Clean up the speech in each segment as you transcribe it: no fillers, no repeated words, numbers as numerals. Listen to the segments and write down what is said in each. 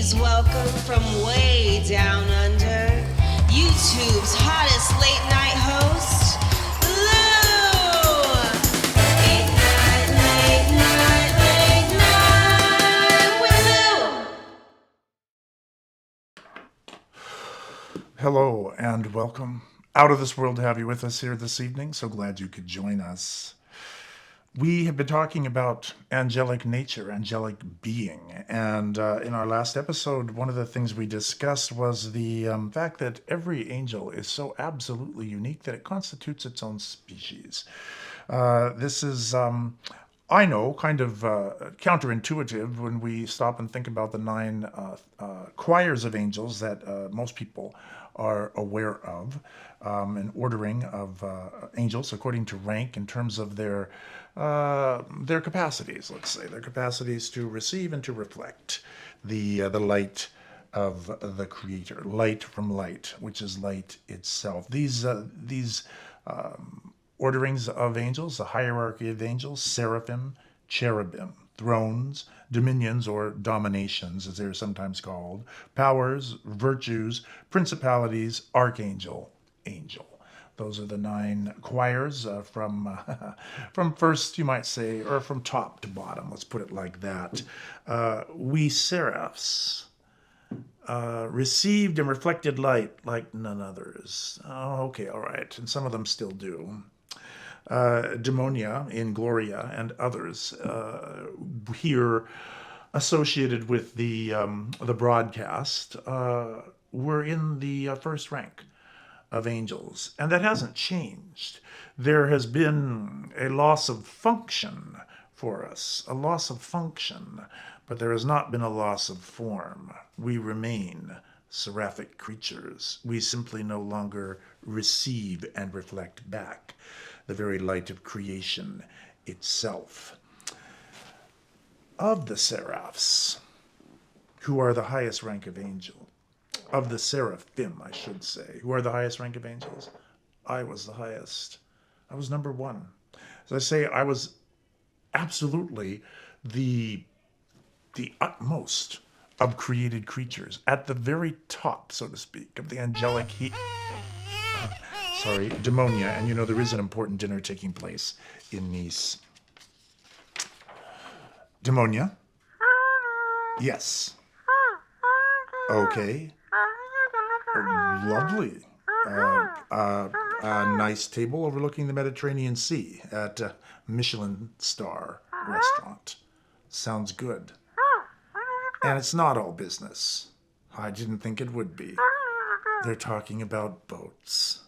Please welcome from way down under, YouTube's hottest late night host, Lou! Late night with Lou! Hello and welcome. Out of this world to have you with us here this evening. So glad you could join us. We have been talking about angelic nature, angelic being, and in our last episode, one of the things we discussed was the fact that every angel is so absolutely unique that it constitutes its own species. This is, I know, kind of counterintuitive when we stop and think about the nine choirs of angels that most people are aware of, an ordering of angels according to rank in terms of their capacities, let's say, their capacities to receive and to reflect the light of the Creator, light from light, which is light itself. These orderings of angels, the hierarchy of angels, seraphim, cherubim, thrones, dominions or dominations, as they're sometimes called, powers, virtues, principalities, archangel, angel. Those are the nine choirs from first, you might say, or from top to bottom. Let's put it like that. We seraphs received and reflected light like none others. Oh, okay, all right. And some of them still do. Demonia in Gloria and others here associated with the broadcast were in the first rank of angels, and that hasn't changed. There has been a loss of function for us, a loss of function, but there has not been a loss of form. We remain seraphic creatures. We simply no longer receive and reflect back the very light of creation itself. Of the seraphs, who are the highest rank of angel, of the seraphim, I should say, who are the highest rank of angels, I was the highest. I was number one. As I say, I was absolutely the utmost of created creatures, at the very top, so to speak, of the angelic demonia, and you know there is an important dinner taking place in Nice. Demonia? Yes. Okay. Lovely. A nice table overlooking the Mediterranean Sea at a Michelin star restaurant. Sounds good. And it's not all business. I didn't think it would be. They're talking about boats.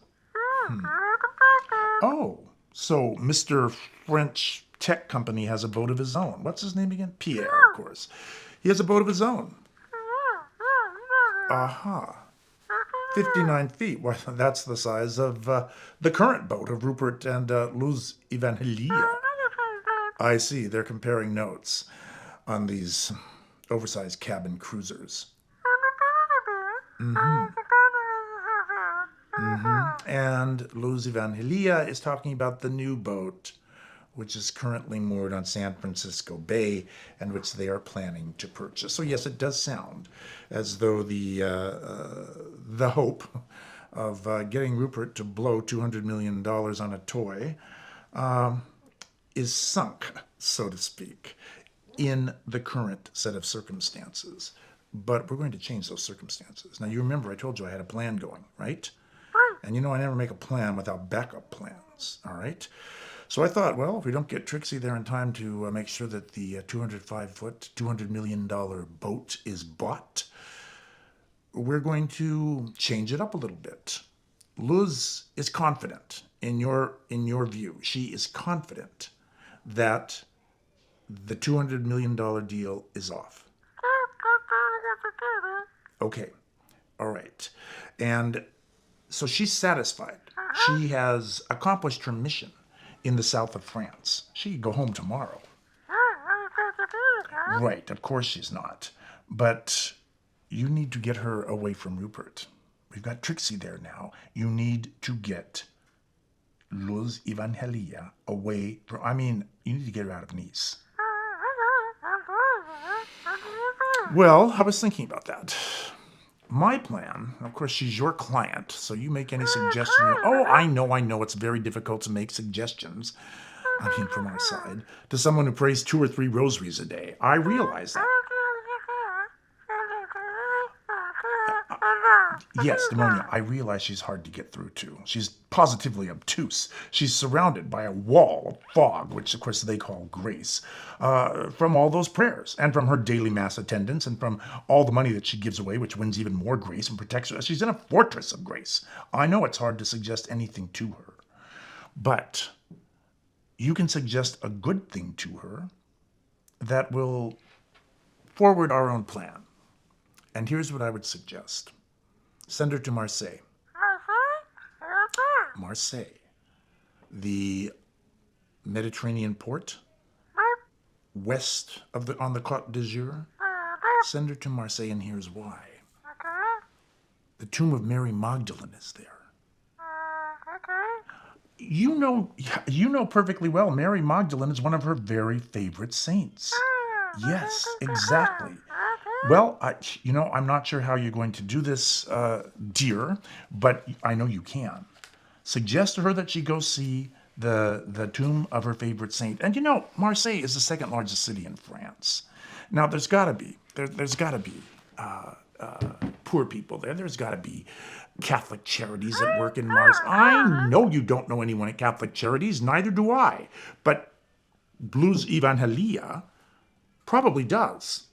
Oh, so Mr. French tech company has a boat of his own. What's his name again? Pierre, of course. He has a boat of his own. Aha. 59 feet. Well, that's the size of the current boat of Rupert and Luz Evangelia. I see. They're comparing notes on these oversized cabin cruisers. And Luz Evangelia is talking about the new boat, which is currently moored on San Francisco Bay and which they are planning to purchase. So yes, it does sound as though the hope of getting Rupert to blow $200 million on a toy is sunk, so to speak, in the current set of circumstances. But we're going to change those circumstances. Now, you remember I told you I had a plan going, right? And you know I never make a plan without backup plans, all right? So I thought, well, if we don't get Trixie there in time to make sure that the 205-foot, $200 million boat is bought, we're going to change it up a little bit. Luz is confident, in your view, she is confident that the $200 million deal is off. Okay, all right. And so she's satisfied. She has accomplished her mission in the south of France. She could go home tomorrow. Right, of course she's not. But you need to get her away from Rupert. We've got Trixie there now. You need to get Luz Evangelia away from... you need to get her out of Nice. Well, I was thinking about that. My plan, of course, she's your client, so you make any suggestion. Oh, I know, it's very difficult to make suggestions. I mean, from our side, to someone who prays 2 or 3 rosaries a day. I realize that. Yes, Demonia, I realize she's hard to get through to. She's positively obtuse. She's surrounded by a wall of fog, which of course they call grace, from all those prayers, and from her daily mass attendance, and from all the money that she gives away, which wins even more grace and protects her. She's in a fortress of grace. I know it's hard to suggest anything to her, but you can suggest a good thing to her that will forward our own plan. And here's what I would suggest. Send her to Marseille. Marseille, the Mediterranean port, west of on the Côte d'Azur. Send her to Marseille, and here's why. The tomb of Mary Magdalene is there. You know perfectly well Mary Magdalene is one of her very favorite saints. Yes, exactly. Well, I'm not sure how you're going to do this, dear, but I know you can. Suggest to her that she go see the tomb of her favorite saint. And Marseille is the second largest city in France. Now, there's got to be poor people there. There's got to be Catholic Charities that work in Mars. I know you don't know anyone at Catholic Charities, neither do I. But Luz Evangelia probably does.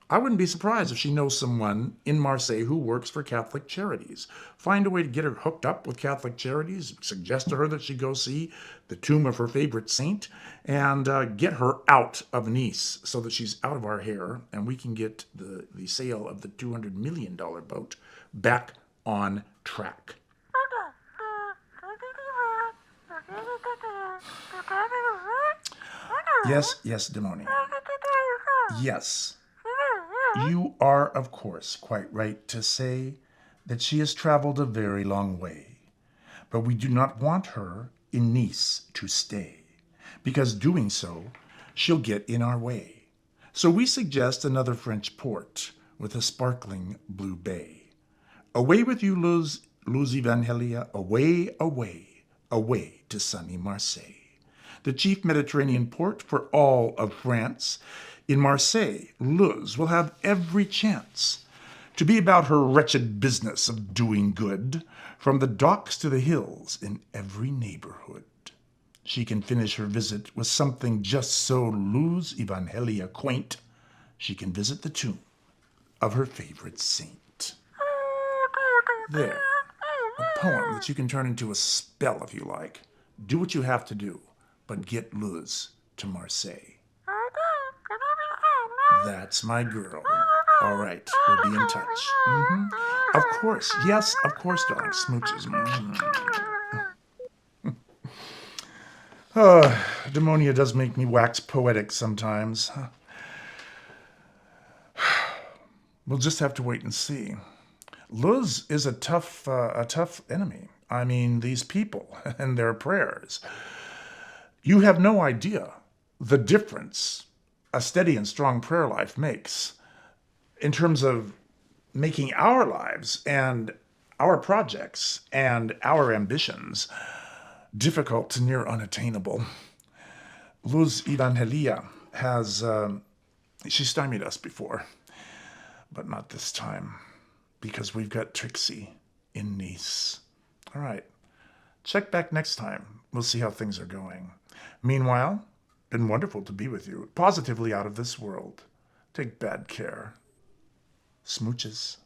I wouldn't be surprised if she knows someone in Marseille who works for Catholic Charities. Find a way to get her hooked up with Catholic Charities. Suggest to her that she go see the tomb of her favorite saint, and get her out of Nice so that she's out of our hair, and we can get the sale of the $200 million boat back on track. Yes, Demonia. Yes. You are, of course, quite right to say that she has traveled a very long way. But we do not want her in Nice to stay, because doing so, she'll get in our way. So we suggest another French port with a sparkling blue bay. Away with you, Luz Evangelia, away to sunny Marseille, the chief Mediterranean port for all of France. In Marseille, Luz will have every chance to be about her wretched business of doing good, from the docks to the hills in every neighborhood. She can finish her visit with something just so Luz Evangelia quaint. She can visit the tomb of her favorite saint. There, a poem that you can turn into a spell if you like. Do what you have to do, but get Luz to Marseille. That's my girl. All right, we'll be in touch. Of course, yes, of course, darling. Smooches. Demonia does make me wax poetic sometimes. We'll just have to wait and see. Luz is a tough enemy. I mean, these people and their prayers. You have no idea the difference a steady and strong prayer life makes in terms of making our lives and our projects and our ambitions difficult to near unattainable. Luz Evangelia has, she stymied us before, but not this time, because we've got Trixie in Nice. All right, check back next time. We'll see how things are going. Meanwhile, been wonderful to be with you. Positively out of this world. Take bad care. Smooches.